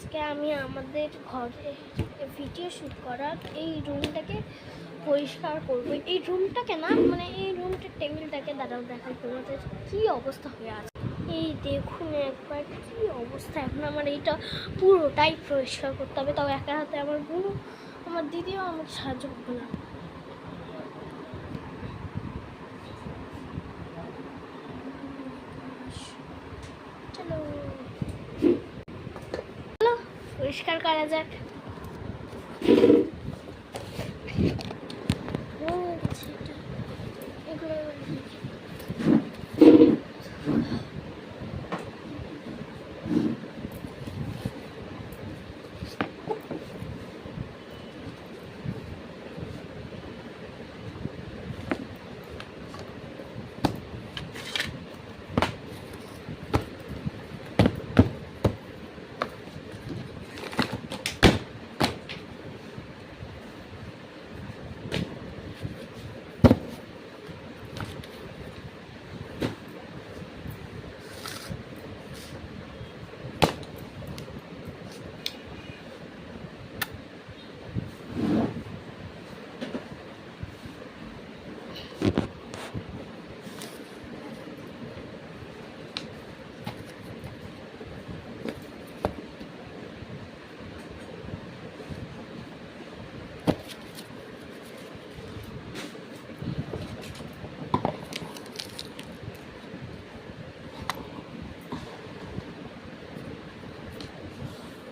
আজকে আমি আমাদের ঘরে ভিডিও শ্যুট করার এই রুমটাকে পরিষ্কার করবো। এই রুমটাকে না, মানে এই রুমটার টেবিলটাকে দাঁড়াও দেখাই তোমাদের কী অবস্থা হয়ে আছে। এই দেখুন একবার কী অবস্থা। এখন আমার এইটা পুরোটাই পরিষ্কার করতে হবে, তাও একা হাতে। আমার বোনও, আমার দিদিও আমাকে সাহায্য করবে না। চলো পরিষ্কার করা যাক।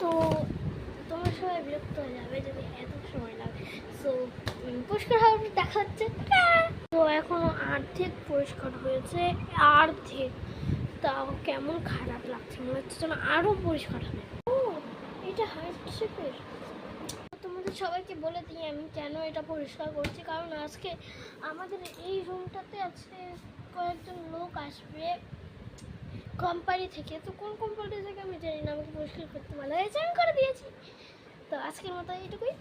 তো তোমার সবাই বিরক্ত হয়ে যাবে যদি এত সময় লাগে। সো পরিষ্কার হওয়ার দেখা হচ্ছে। তো এখনো অর্ধেক পরিষ্কার হয়েছে, অর্ধেক। তাও কেমন খারাপ লাগছে, মনে হচ্ছে যেন আরও পরিষ্কার হবে। ও এটা হার্ট শেপের। তোমাদের সবাইকে বলে দিই আমি কেন এটা পরিষ্কার করছি। কারণ আজকে আমাদের এই রুমটাতে আজকে কয়েকজন লোক আসবে কোম্পানি থেকে। তো কোন কোম্পানি থেকে আমি জানি না, আমাকে পরিষ্কার করতে ভালো হয়েছে, আমি করে দিয়েছি। তো আজকের মতো এইটুকুই।